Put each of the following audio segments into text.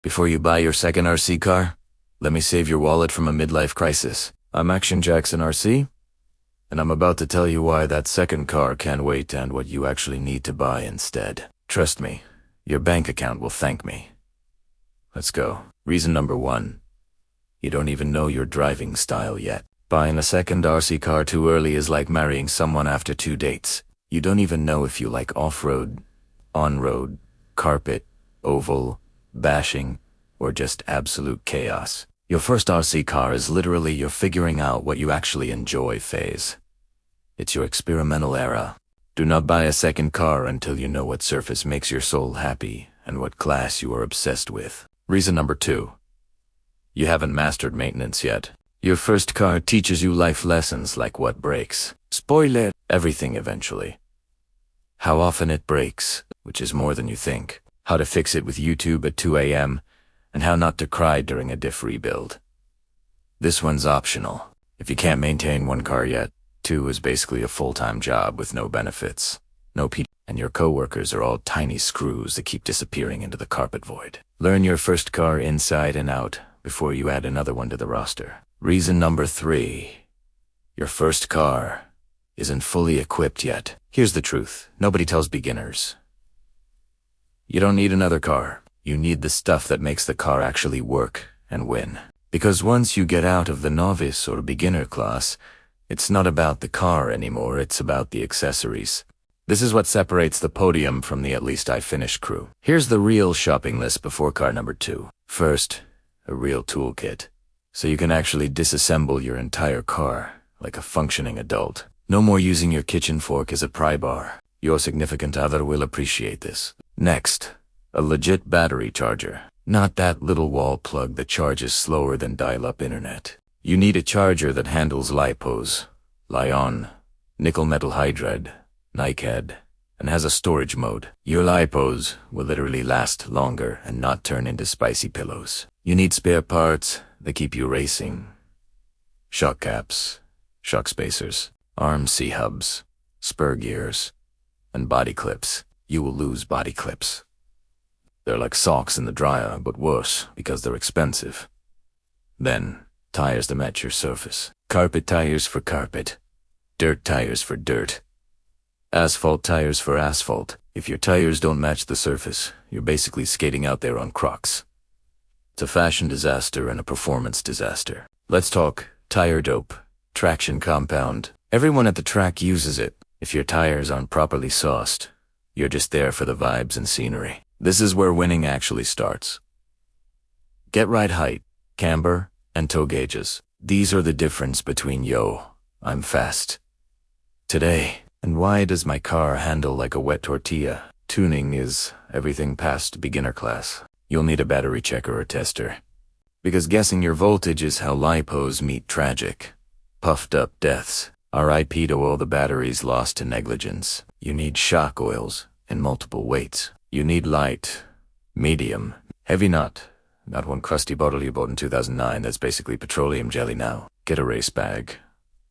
Before you buy your second RC car, let me save your wallet from a midlife crisis. I'm Action Jackson RC, and I'm about to tell you why that second car can wait and what you actually need to buy instead. Trust me, your bank account will thank me. Let's go. Reason number 1. You don't even know your driving style yet. Buying a second RC car too early is like marrying someone after 2 dates. You don't even know if you like off-road, on-road, carpet, oval, bashing, or just absolute chaos. Your first RC car is literally your figuring out what you actually enjoy phase. It's your experimental era. Do not buy a second car until you know what surface makes your soul happy and what class you are obsessed with. Reason number 2. You haven't mastered maintenance yet. Your first car teaches you life lessons like what breaks. Spoiler, everything eventually. How often it breaks, which is more than you think. How to fix it with YouTube at 2 a.m., and how not to cry during a diff rebuild. This one's optional. If you can't maintain 1 car yet, 2 is basically a full-time job with no benefits, no PT, and your coworkers are all tiny screws that keep disappearing into the carpet void. Learn your first car inside and out before you add another one to the roster. Reason number 3. Your first car isn't fully equipped yet. Here's the truth. Nobody tells beginners. You don't need another car. You need the stuff that makes the car actually work and win. Because once you get out of the novice or beginner class, it's not about the car anymore, it's about the accessories. This is what separates the podium from the at least I finished crew. Here's the real shopping list before car number 2. First, a real toolkit, so you can actually disassemble your entire car like a functioning adult. No more using your kitchen fork as a pry bar. Your significant other will appreciate this. Next, a legit battery charger. Not that little wall plug that charges slower than dial-up internet. You need a charger that handles LiPos, Li-on, nickel metal hydride, NiCad, and has a storage mode. Your LiPos will literally last longer and not turn into spicy pillows. You need spare parts that keep you racing. Shock caps, shock spacers, arm C-hubs, spur gears, and body clips. You will lose body clips. They're like socks in the dryer, but worse because they're expensive. Then, tires to match your surface. Carpet tires for carpet. Dirt tires for dirt. Asphalt tires for asphalt. If your tires don't match the surface, you're basically skating out there on Crocs. It's a fashion disaster and a performance disaster. Let's talk tire dope, traction compound. Everyone at the track uses it. If your tires aren't properly sauced, you're just there for the vibes and scenery. This is where winning actually starts. Get right height, camber, and toe gauges. These are the difference between yo, I'm fast today, and why does my car handle like a wet tortilla? Tuning is everything past beginner class. You'll need a battery checker or tester, because guessing your voltage is how LiPos meet tragic, puffed up deaths. RIP to all the batteries lost to negligence. You need shock oils in multiple weights. You need light, medium, heavy not one crusty bottle you bought in 2009 that's basically petroleum jelly now. Get a race bag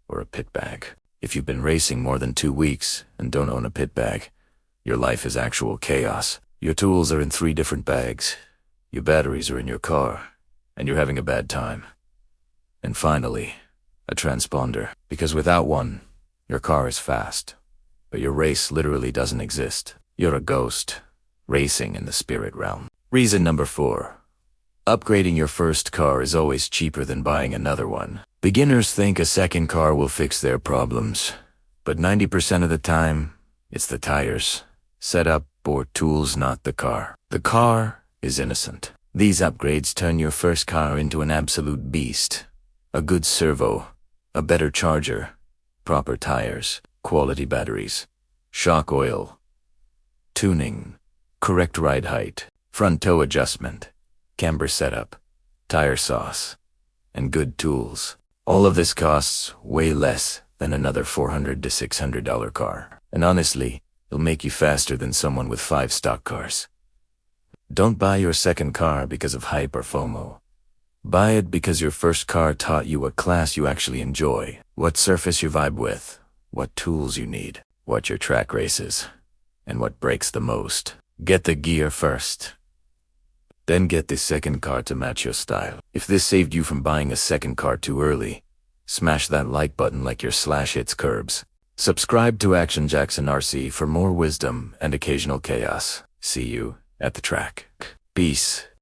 or a pit bag. If you've been racing more than 2 weeks and don't own a pit bag, your life is actual chaos. Your tools are in 3 different bags. Your batteries are in your car, and you're having a bad time. And finally, a transponder, because without one, your car is fast, but your race literally doesn't exist. You're a ghost, racing in the spirit realm. Reason number 4. Upgrading your first car is always cheaper than buying another one. Beginners think a second car will fix their problems, but 90% of the time, it's the tires, setup, or tools, not the car. The car is innocent. These upgrades turn your first car into an absolute beast. A good servo, a better charger, proper tires, quality batteries, shock oil, tuning, correct ride height, front toe adjustment, camber setup, tire sauce, and good tools. All of this costs way less than another $400 to $600 car. And honestly, it'll make you faster than someone with 5 stock cars. Don't buy your second car because of hype or FOMO. Buy it because your first car taught you what class you actually enjoy, what surface you vibe with, what tools you need, what your track races, and what breaks the most. Get the gear first. Then get this second car to match your style. If this saved you from buying a second car too early, smash that like button like your slash hits curbs. Subscribe to Action Jackson RC for more wisdom and occasional chaos. See you at the track. Peace.